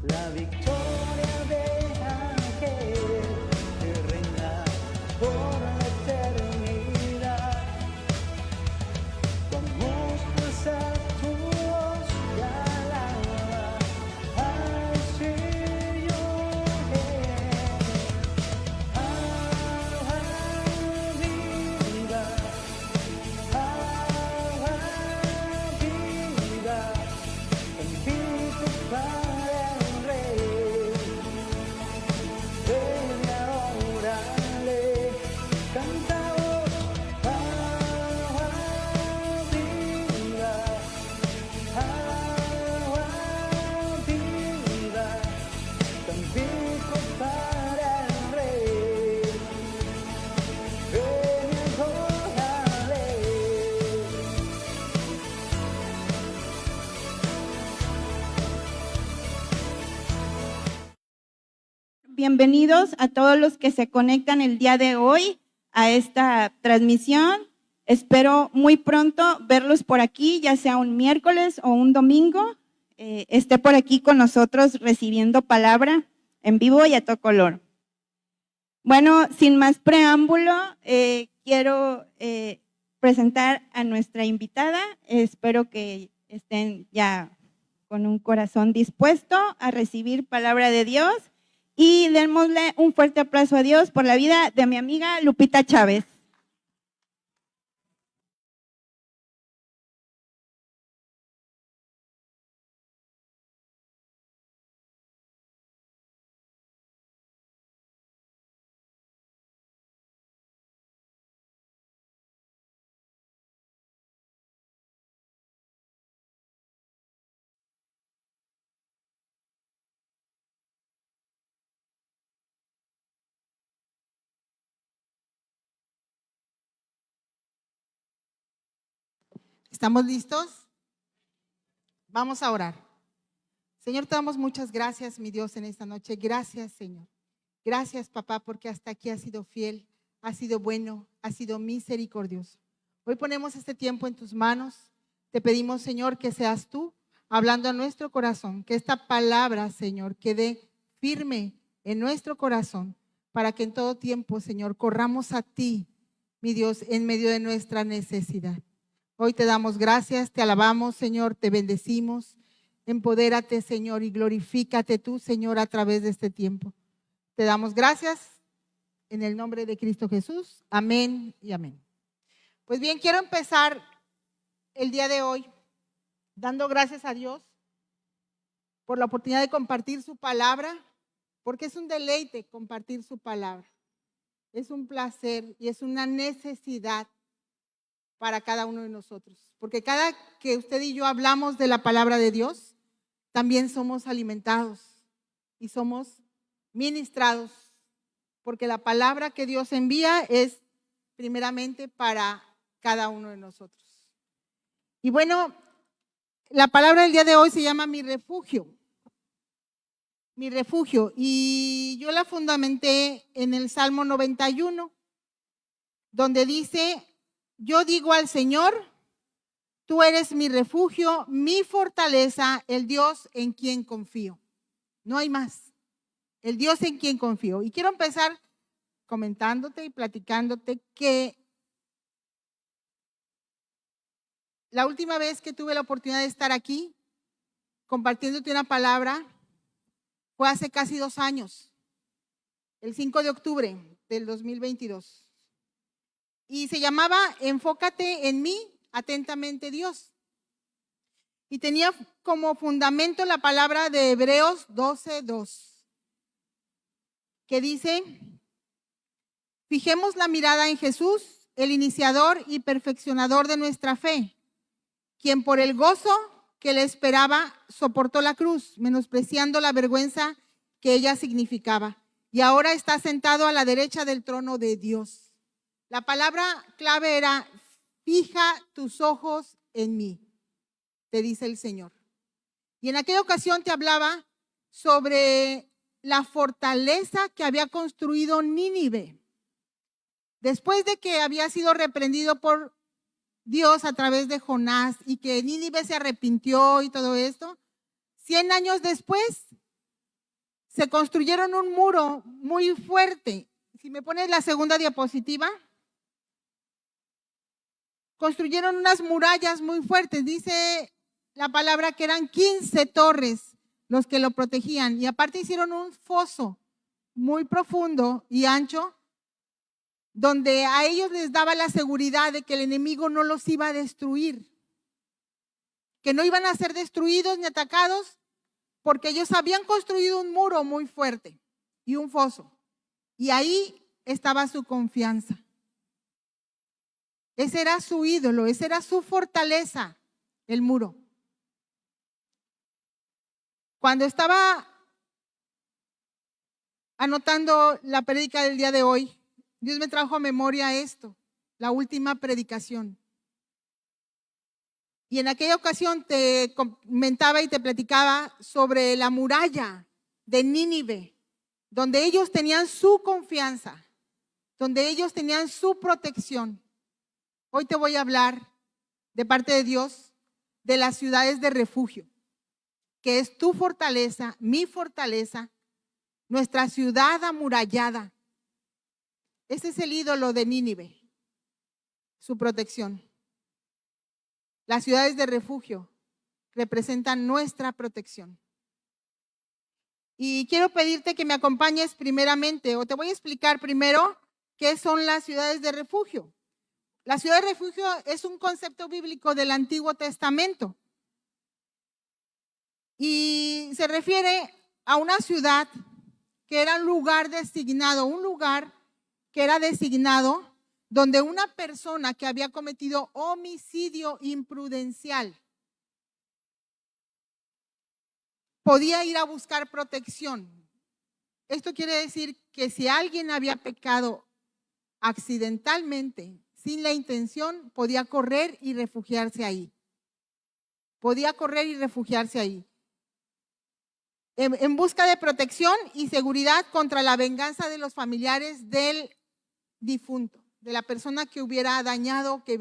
la victoria de aquel que reina por la eternidad. Vamos pues a tu voz y alaba al Señor. Agua viva, contigo para el Rey. Ven y adórale, cantamos agua viva, contigo para el Rey. Ven y adórale. Bienvenidos a todos los que se conectan el día de hoy a esta transmisión. Espero muy pronto verlos por aquí, ya sea un miércoles o un domingo, esté por aquí con nosotros recibiendo palabra en vivo y a todo color. Bueno, sin más preámbulo, quiero presentar a nuestra invitada. Espero que estén ya con un corazón dispuesto a recibir palabra de Dios. Y démosle un fuerte aplauso a Dios por la vida de mi amiga Lupita Chávez. ¿Estamos listos? Vamos a orar. Señor, te damos muchas gracias, mi Dios, en esta noche. Gracias, Señor. Gracias, papá, porque hasta aquí has sido fiel, has sido bueno, has sido misericordioso. Hoy ponemos este tiempo en tus manos. Te pedimos, Señor, que seas tú hablando a nuestro corazón, que esta palabra, Señor, quede firme en nuestro corazón, para que en todo tiempo, Señor, corramos a ti, mi Dios, en medio de nuestra necesidad. Hoy te damos gracias, te alabamos, Señor, te bendecimos. Empodérate, Señor, y glorifícate tú, Señor, a través de este tiempo. Te damos gracias en el nombre de Cristo Jesús. Amén y amén. Pues bien, quiero empezar el día de hoy dando gracias a Dios por la oportunidad de compartir su palabra, porque es un deleite compartir su palabra. Es un placer y es una necesidad para cada uno de nosotros, porque cada que usted y yo hablamos de la palabra de Dios, también somos alimentados y somos ministrados, porque la palabra que Dios envía es primeramente para cada uno de nosotros. Y bueno, la palabra del día de hoy se llama mi refugio. Mi refugio, y yo la fundamenté en el Salmo 91, donde dice: yo digo al Señor, tú eres mi refugio, mi fortaleza, el Dios en quien confío. No hay más. El Dios en quien confío. Y quiero empezar comentándote y platicándote que la última vez que tuve la oportunidad de estar aquí compartiéndote una palabra fue hace casi 2 años, el 5 de octubre del 2022. Y se llamaba Enfócate en mí, atentamente Dios. Y tenía como fundamento la palabra de Hebreos 12:2, que dice: fijemos la mirada en Jesús, el iniciador y perfeccionador de nuestra fe, quien por el gozo que le esperaba soportó la cruz, menospreciando la vergüenza que ella significaba, y ahora está sentado a la derecha del trono de Dios. La palabra clave era: fija tus ojos en mí, te dice el Señor. Y en aquella ocasión te hablaba sobre la fortaleza que había construido Nínive. Después de que había sido reprendido por Dios a través de Jonás y que Nínive se arrepintió y todo esto, 100 años después se construyeron un muro muy fuerte. Si me pones la segunda diapositiva, construyeron unas murallas muy fuertes. Dice la palabra que eran 15 torres los que lo protegían. Y aparte hicieron un foso muy profundo y ancho, donde a ellos les daba la seguridad de que el enemigo no los iba a destruir, que no iban a ser destruidos ni atacados, porque ellos habían construido un muro muy fuerte y un foso. Y ahí estaba su confianza. Ese era su ídolo, esa era su fortaleza, el muro. Cuando estaba anotando la prédica del día de hoy, Dios me trajo a memoria esto, la última predicación. Y en aquella ocasión te comentaba y te platicaba sobre la muralla de Nínive, donde ellos tenían su confianza, donde ellos tenían su protección. Hoy te voy a hablar de parte de Dios de las ciudades de refugio, que es tu fortaleza, mi fortaleza, nuestra ciudad amurallada. Ese es el ídolo de Nínive, su protección. Las ciudades de refugio representan nuestra protección. Y quiero pedirte que me acompañes primeramente, o te voy a explicar primero qué son las ciudades de refugio. La ciudad de refugio es un concepto bíblico del Antiguo Testamento y se refiere a una ciudad que era un lugar designado, donde una persona que había cometido homicidio imprudencial podía ir a buscar protección. Esto quiere decir que si alguien había pecado accidentalmente, sin la intención, podía correr y refugiarse ahí. En busca de protección y seguridad contra la venganza de los familiares del difunto, de la persona que hubiera dañado, que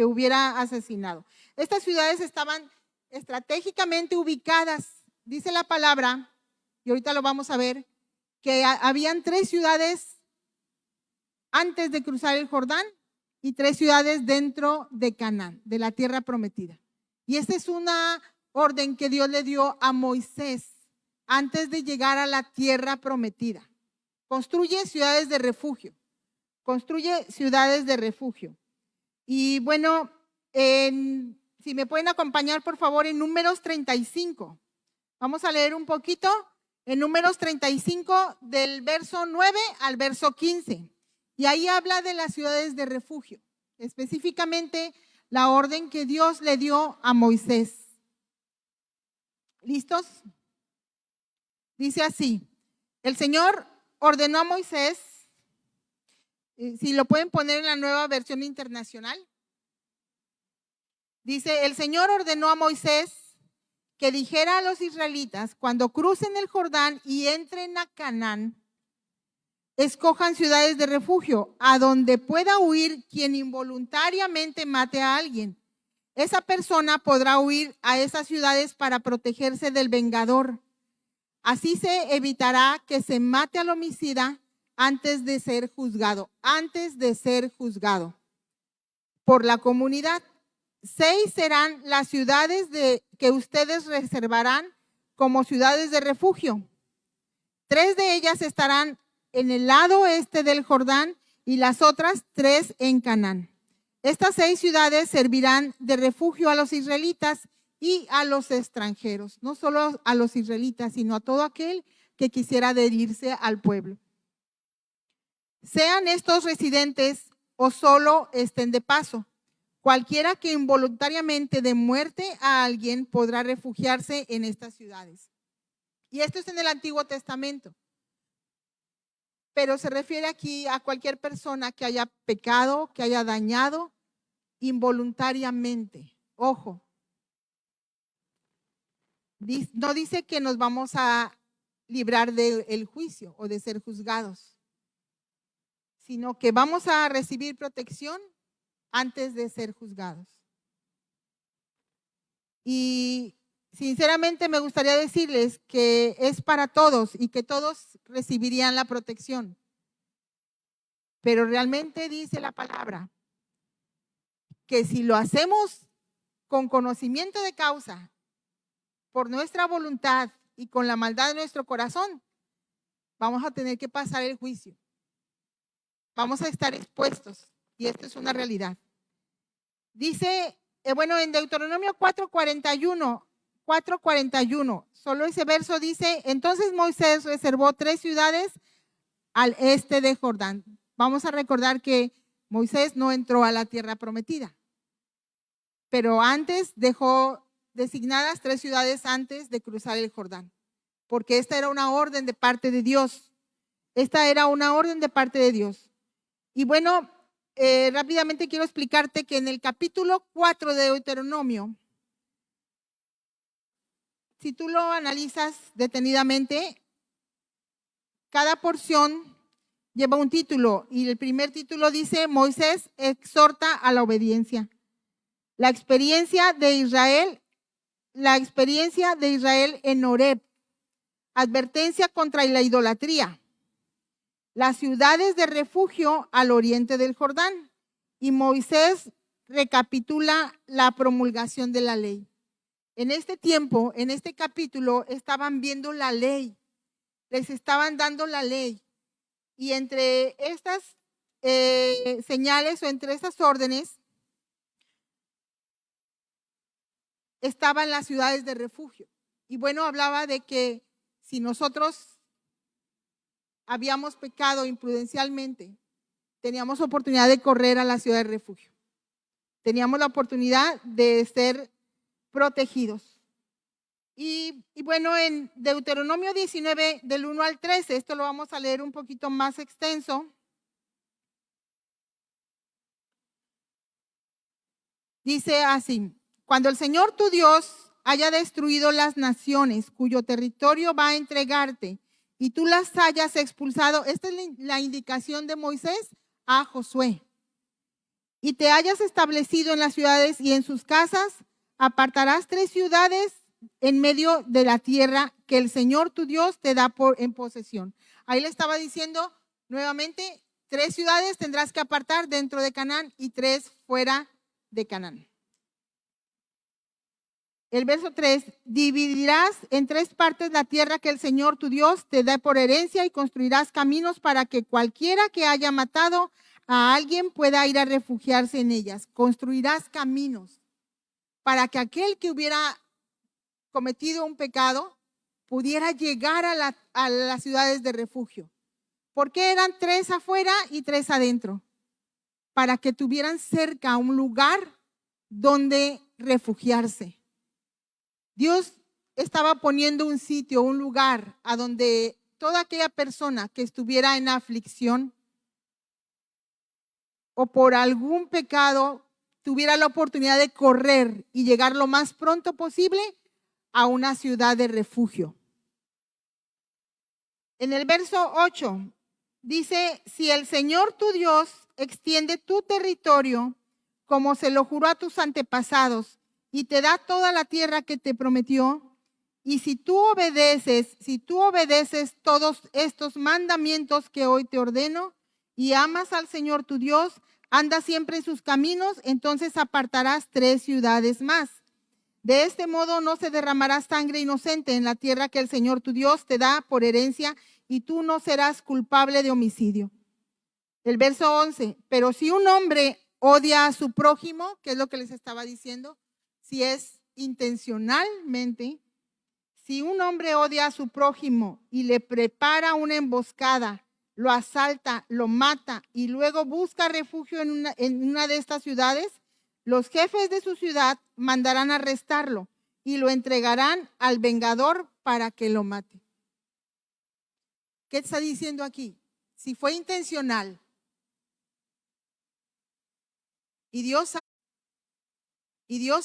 hubiera asesinado. Estas ciudades estaban estratégicamente ubicadas, dice la palabra, y ahorita lo vamos a ver, que habían 3 ciudades antes de cruzar el Jordán y 3 ciudades dentro de Canaán, de la tierra prometida. Y esta es una orden que Dios le dio a Moisés antes de llegar a la tierra prometida. Construye ciudades de refugio. Y bueno, si me pueden acompañar por favor en Números 35. Vamos a leer un poquito en Números 35 del verso 9 al verso 15. Y ahí habla de las ciudades de refugio, específicamente la orden que Dios le dio a Moisés. ¿Listos? Dice así: el Señor ordenó a Moisés, si lo pueden poner en la Nueva Versión Internacional. Dice: el Señor ordenó a Moisés que dijera a los israelitas, cuando crucen el Jordán y entren a Canaán, escojan ciudades de refugio, a donde pueda huir quien involuntariamente mate a alguien. Esa persona podrá huir a esas ciudades para protegerse del vengador. Así se evitará que se mate al homicida antes de ser juzgado por la comunidad. 6 serán las ciudades que ustedes reservarán como ciudades de refugio. 3 de ellas estarán en el lado este del Jordán y las otras 3 en Canaán. Estas 6 ciudades servirán de refugio a los israelitas y a los extranjeros, no solo a los israelitas, sino a todo aquel que quisiera adherirse al pueblo. Sean estos residentes o solo estén de paso, cualquiera que involuntariamente dé muerte a alguien podrá refugiarse en estas ciudades. Y esto es en el Antiguo Testamento. Pero se refiere aquí a cualquier persona que haya pecado, que haya dañado involuntariamente. Ojo, no dice que nos vamos a librar del juicio o de ser juzgados, sino que vamos a recibir protección antes de ser juzgados. Y sinceramente me gustaría decirles que es para todos y que todos recibirían la protección. Pero realmente dice la palabra que si lo hacemos con conocimiento de causa, por nuestra voluntad y con la maldad de nuestro corazón, vamos a tener que pasar el juicio. Vamos a estar expuestos y esto es una realidad. Dice, en Deuteronomio 4:41, solo ese verso dice, entonces Moisés reservó 3 ciudades al este de Jordán. Vamos a recordar que Moisés no entró a la tierra prometida, pero antes dejó designadas 3 ciudades antes de cruzar el Jordán, porque esta era una orden de parte de Dios. Esta era una orden de parte de Dios. Y bueno, rápidamente quiero explicarte que en el capítulo 4 de Deuteronomio, si tú lo analizas detenidamente, cada porción lleva un título y el primer título dice, Moisés exhorta a la obediencia. La experiencia de Israel en Horeb, advertencia contra la idolatría, las ciudades de refugio al oriente del Jordán, y Moisés recapitula la promulgación de la ley. En este tiempo, en este capítulo, estaban viendo la ley, les estaban dando la ley, y entre estas señales o entre estas órdenes estaban las ciudades de refugio. Y bueno, hablaba de que si nosotros habíamos pecado imprudencialmente, teníamos oportunidad de correr a la ciudad de refugio. Teníamos la oportunidad de ser protegidos. Y bueno, en Deuteronomio 19, del 1 al 13, esto lo vamos a leer un poquito más extenso. Dice así, cuando el Señor tu Dios haya destruido las naciones cuyo territorio va a entregarte y tú las hayas expulsado, esta es la indicación de Moisés a Josué, y te hayas establecido en las ciudades y en sus casas, apartarás 3 ciudades en medio de la tierra que el Señor tu Dios te da en posesión. Ahí le estaba diciendo nuevamente, 3 ciudades tendrás que apartar dentro de Canaán y 3 fuera de Canaán. El verso 3, dividirás en 3 partes la tierra que el Señor tu Dios te da por herencia y construirás caminos para que cualquiera que haya matado a alguien pueda ir a refugiarse en ellas. Construirás caminos para que aquel que hubiera cometido un pecado pudiera llegar a las ciudades de refugio. ¿Por qué eran 3 afuera y 3 adentro? Para que tuvieran cerca un lugar donde refugiarse. Dios estaba poniendo un sitio, un lugar a donde toda aquella persona que estuviera en aflicción o por algún pecado tuviera la oportunidad de correr y llegar lo más pronto posible a una ciudad de refugio. En el verso 8 dice, si el Señor tu Dios extiende tu territorio como se lo juró a tus antepasados y te da toda la tierra que te prometió, y si tú obedeces todos estos mandamientos que hoy te ordeno y amas al Señor tu Dios, anda siempre en sus caminos, entonces apartarás 3 ciudades más. De este modo no se derramará sangre inocente en la tierra que el Señor tu Dios te da por herencia y tú no serás culpable de homicidio. El verso 11, pero si un hombre odia a su prójimo, ¿qué es lo que les estaba diciendo? Si es intencionalmente, si un hombre odia a su prójimo y le prepara una emboscada, lo asalta, lo mata y luego busca refugio en una de estas ciudades, los jefes de su ciudad mandarán arrestarlo y lo entregarán al vengador para que lo mate. ¿Qué está diciendo aquí? Si fue intencional y Dios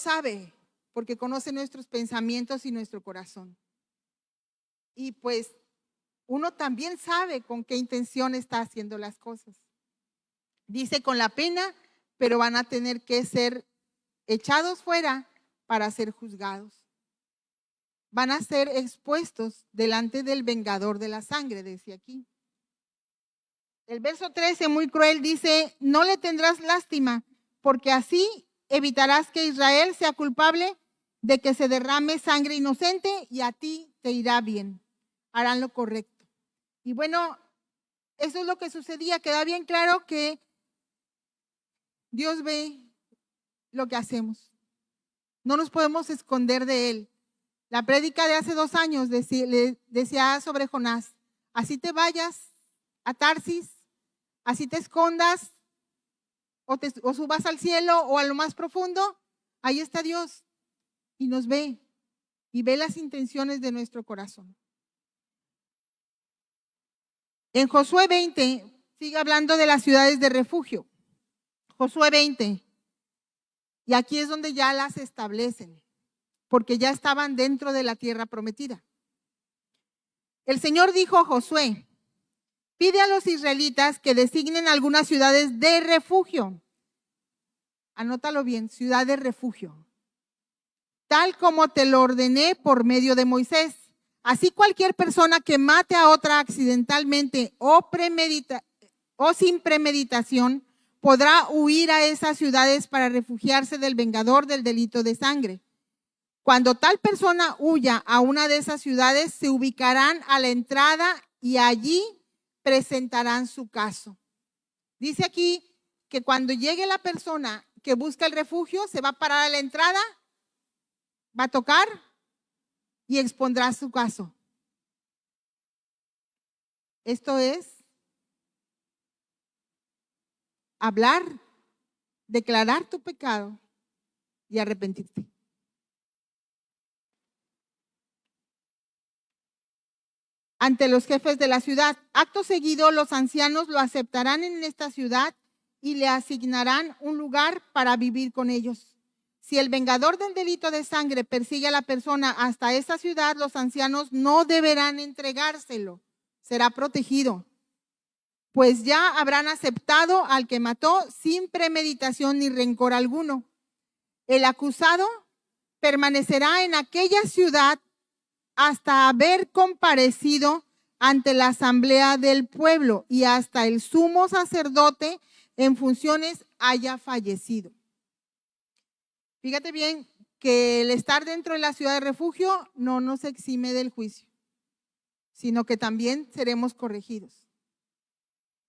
sabe, porque conoce nuestros pensamientos y nuestro corazón. Y pues uno también sabe con qué intención está haciendo las cosas. Dice con la pena, pero van a tener que ser echados fuera para ser juzgados. van a ser expuestos delante del vengador de la sangre, decía aquí. El verso 13, muy cruel, dice, no le tendrás lástima, porque así evitarás que Israel sea culpable de que se derrame sangre inocente y a ti te irá bien. Harán lo correcto. Y bueno, eso es lo que sucedía. Queda bien claro que Dios ve lo que hacemos. No nos podemos esconder de Él. La prédica de hace 2 años decía sobre Jonás, así te vayas a Tarsis, así te escondas o subas al cielo o a lo más profundo, ahí está Dios y nos ve y ve las intenciones de nuestro corazón. En Josué 20, sigue hablando de las ciudades de refugio. Josué 20, y aquí es donde ya las establecen, porque ya estaban dentro de la tierra prometida. El Señor dijo a Josué, pide a los israelitas que designen algunas ciudades de refugio. Anótalo bien, ciudad de refugio. Tal como te lo ordené por medio de Moisés. Así cualquier persona que mate a otra accidentalmente o sin premeditación podrá huir a esas ciudades para refugiarse del vengador del delito de sangre. Cuando tal persona huya a una de esas ciudades, se ubicarán a la entrada y allí presentarán su caso. Dice aquí que cuando llegue la persona que busca el refugio, se va a parar a la entrada, va a tocar y expondrá su caso. Esto es hablar, declarar tu pecado y arrepentirte. Ante los jefes de la ciudad. Acto seguido, los ancianos lo aceptarán en esta ciudad y le asignarán un lugar para vivir con ellos. Si el vengador del delito de sangre persigue a la persona hasta esa ciudad, los ancianos no deberán entregárselo, será protegido, pues ya habrán aceptado al que mató sin premeditación ni rencor alguno. El acusado permanecerá en aquella ciudad hasta haber comparecido ante la asamblea del pueblo y hasta el sumo sacerdote en funciones haya fallecido. Fíjate bien que el estar dentro de la ciudad de refugio no nos exime del juicio, sino que también seremos corregidos.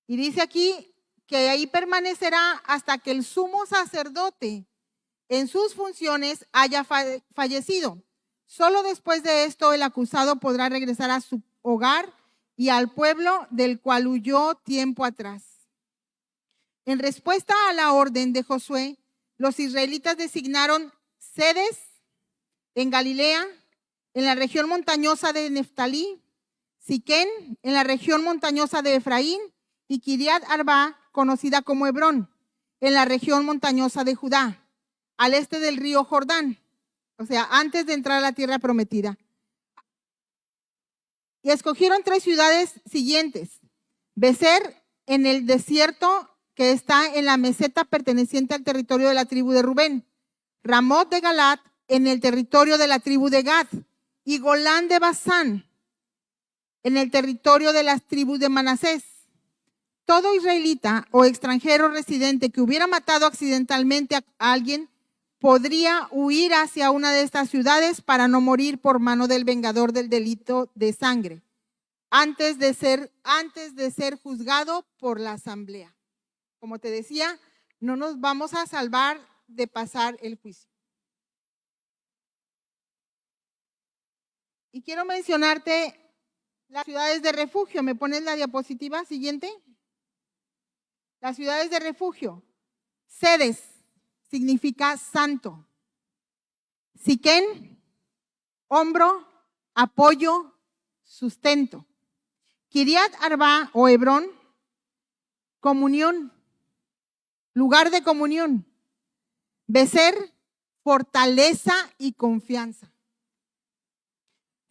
Y dice aquí que ahí permanecerá hasta que el sumo sacerdote en sus funciones haya fallecido. Solo después de esto el acusado podrá regresar a su hogar y al pueblo del cual huyó tiempo atrás. En respuesta a la orden de Josué, los israelitas designaron sedes en Galilea, en la región montañosa de Neftalí, Siquén, en la región montañosa de Efraín, y Kiriat Arba, conocida como Hebrón, en la región montañosa de Judá, al este del río Jordán, o sea, antes de entrar a la tierra prometida. Y escogieron 3 ciudades siguientes: Becer, en el desierto que está en la meseta perteneciente al territorio de la tribu de Rubén; Ramot de Galat, en el territorio de la tribu de Gad; y Golán de Basán, en el territorio de las tribus de Manasés. Todo israelita o extranjero residente que hubiera matado accidentalmente a alguien podría huir hacia una de estas ciudades para no morir por mano del vengador del delito de sangre, antes de ser juzgado por la asamblea. Como te decía, no nos vamos a salvar de pasar el juicio. Y quiero mencionarte las ciudades de refugio. ¿Me pones la diapositiva siguiente? Las ciudades de refugio. Sedes significa santo. Siquén, hombro, apoyo, sustento. Kiriat Arba o Hebrón, comunión, lugar de comunión. Becer, fortaleza y confianza.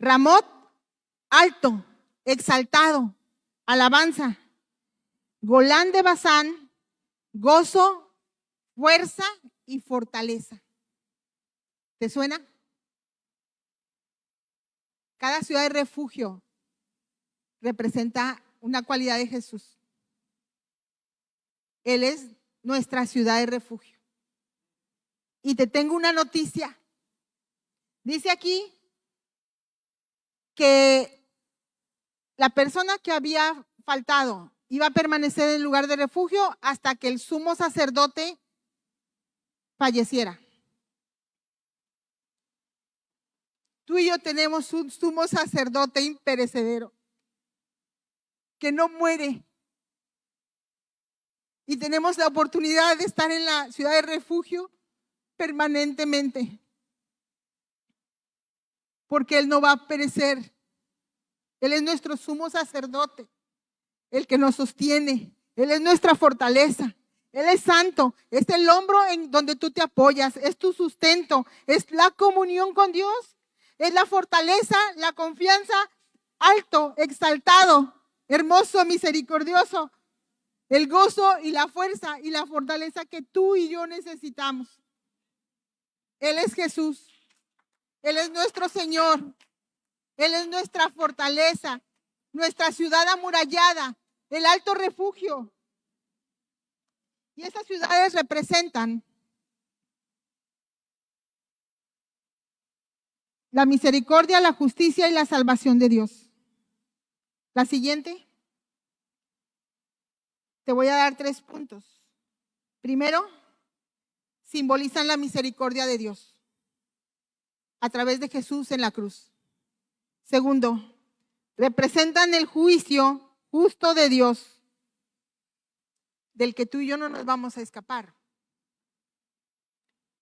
Ramot, alto, exaltado, alabanza. Golán de Basán, gozo, fuerza y fortaleza. ¿Te suena? Cada ciudad de refugio representa una cualidad de Jesús. Él es nuestra ciudad de refugio. Y te tengo una noticia. Dice aquí que la persona que había faltado iba a permanecer en el lugar de refugio hasta que el sumo sacerdote falleciera. Tú y yo tenemos un sumo sacerdote imperecedero que no muere. Y tenemos la oportunidad de estar en la ciudad de refugio permanentemente. Porque Él no va a perecer. Él es nuestro sumo sacerdote, el que nos sostiene. Él es nuestra fortaleza. Él es santo. Es el hombro en donde tú te apoyas. Es tu sustento. Es la comunión con Dios. Es la fortaleza, la confianza, alto, exaltado, hermoso, misericordioso. El gozo y la fuerza y la fortaleza que tú y yo necesitamos. Él es Jesús. Él es nuestro Señor. Él es nuestra fortaleza, nuestra ciudad amurallada, el alto refugio. Y esas ciudades representan la misericordia, la justicia y la salvación de Dios. La siguiente. Te voy a dar 3 puntos. Primero, simbolizan la misericordia de Dios a través de Jesús en la cruz. Segundo, representan el juicio justo de Dios, del que tú y yo no nos vamos a escapar.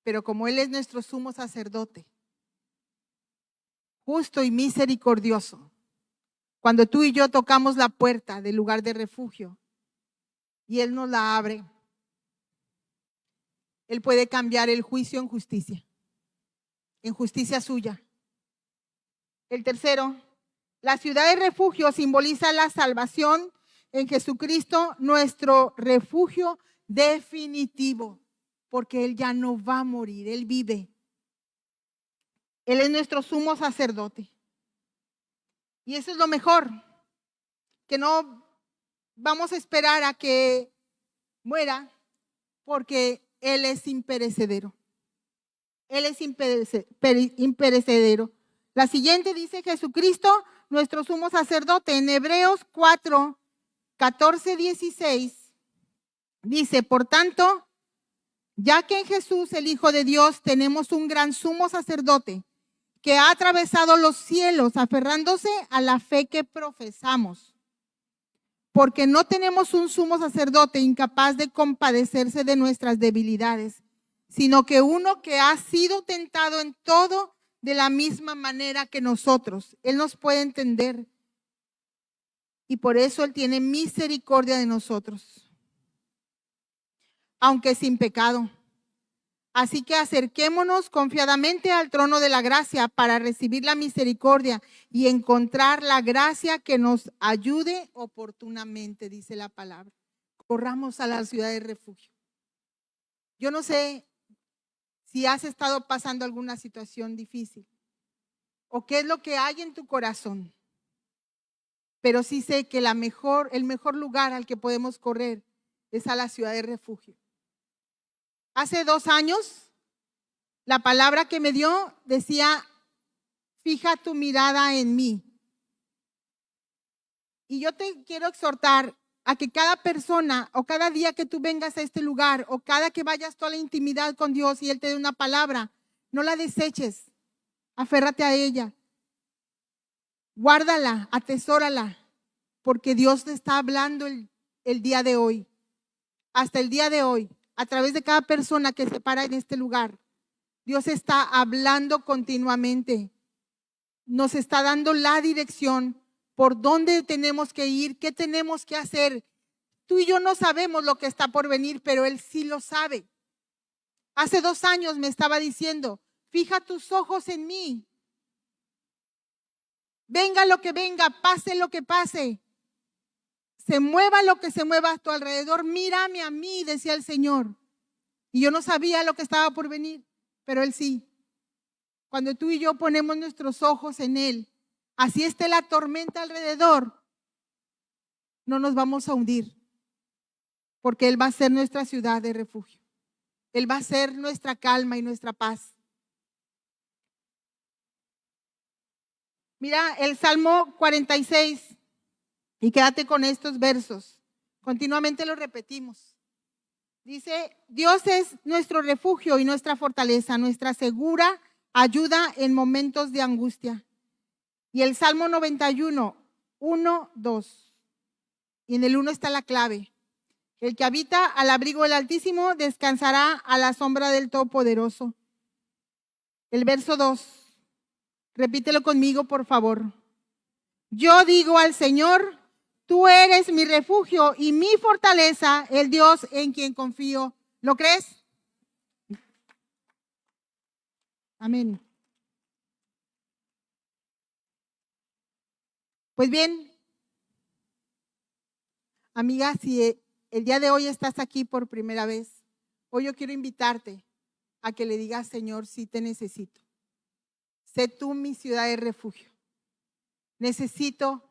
Pero como Él es nuestro sumo sacerdote, justo y misericordioso, cuando tú y yo tocamos la puerta del lugar de refugio y Él nos la abre, Él puede cambiar el juicio en justicia suya. El tercero, la ciudad de refugio simboliza la salvación en Jesucristo, nuestro refugio definitivo, porque Él ya no va a morir, Él vive. Él es nuestro sumo sacerdote. Y eso es lo mejor, que no vamos a esperar a que muera, porque Él es imperecedero. Él es imperecedero. La siguiente dice Jesucristo, nuestro sumo sacerdote. En Hebreos 4, 14, 16, dice, por tanto, ya que en Jesús, el Hijo de Dios, tenemos un gran sumo sacerdote que ha atravesado los cielos, aferrándose a la fe que profesamos. Porque no tenemos un sumo sacerdote incapaz de compadecerse de nuestras debilidades, sino que uno que ha sido tentado en todo de la misma manera que nosotros. Él nos puede entender. Y por eso Él tiene misericordia de nosotros, aunque sin pecado. Así que acerquémonos confiadamente al trono de la gracia para recibir la misericordia y encontrar la gracia que nos ayude oportunamente, dice la palabra. Corramos a la ciudad de refugio. Yo no sé si has estado pasando alguna situación difícil o qué es lo que hay en tu corazón, pero sí sé que el mejor lugar al que podemos correr es a la ciudad de refugio. Hace 2 años, la palabra que me dio decía, fija tu mirada en mí. Y yo te quiero exhortar a que cada persona o cada día que tú vengas a este lugar o cada que vayas tú a la intimidad con Dios y Él te dé una palabra, no la deseches, aférrate a ella, guárdala, atesórala, porque Dios te está hablando el día de hoy, hasta el día de hoy. A través de cada persona que se para en este lugar, Dios está hablando continuamente. Nos está dando la dirección por dónde tenemos que ir, qué tenemos que hacer. Tú y yo no sabemos lo que está por venir, pero Él sí lo sabe. Hace 2 años me estaba diciendo, fija tus ojos en mí. Venga lo que venga, pase lo que pase. Se mueva lo que se mueva a tu alrededor, mírame a mí, decía el Señor. Y yo no sabía lo que estaba por venir, pero Él sí. Cuando tú y yo ponemos nuestros ojos en Él, así esté la tormenta alrededor, no nos vamos a hundir, porque Él va a ser nuestra ciudad de refugio. Él va a ser nuestra calma y nuestra paz. Mira el Salmo 46 y quédate con estos versos. Continuamente lo repetimos. Dice, Dios es nuestro refugio y nuestra fortaleza, nuestra segura ayuda en momentos de angustia. Y el Salmo 91, 1, 2. Y en el 1 está la clave. El que habita al abrigo del Altísimo descansará a la sombra del Todopoderoso. El verso 2. Repítelo conmigo, por favor. Yo digo al Señor, tú eres mi refugio y mi fortaleza, el Dios en quien confío. ¿Lo crees? Amén. Pues bien, amiga, si el día de hoy estás aquí por primera vez, hoy yo quiero invitarte a que le digas, Señor, sí te necesito. Sé tú mi ciudad de refugio. Necesito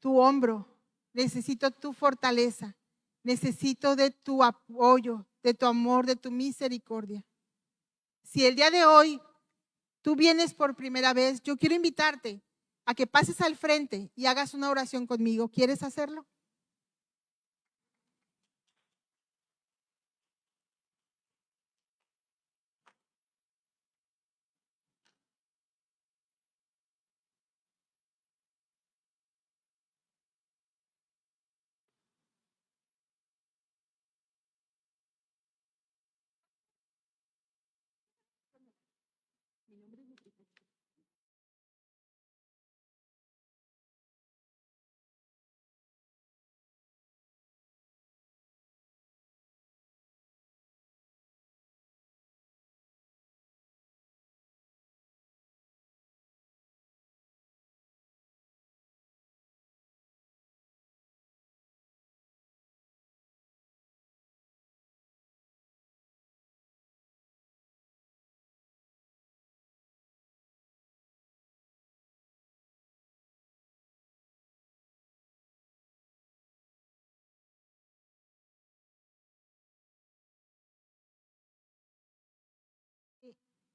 tu hombro, necesito tu fortaleza, necesito de tu apoyo, de tu amor, de tu misericordia. Si el día de hoy tú vienes por primera vez, yo quiero invitarte a que pases al frente y hagas una oración conmigo. ¿Quieres hacerlo?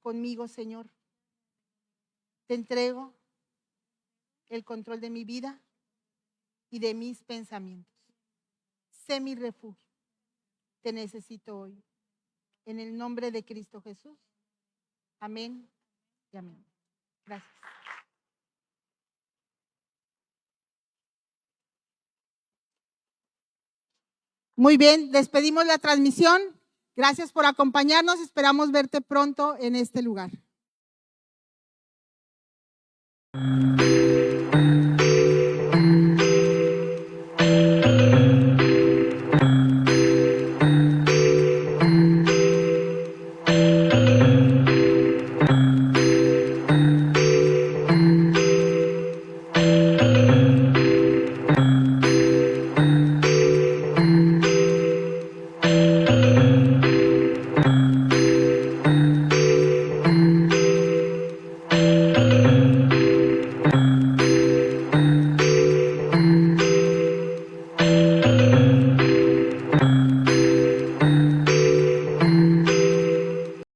Conmigo, Señor. Te entrego el control de mi vida y de mis pensamientos. Sé mi refugio. Te necesito hoy. En el nombre de Cristo Jesús. Amén y amén. Gracias. Muy bien, despedimos la transmisión. Gracias por acompañarnos. Esperamos verte pronto en este lugar.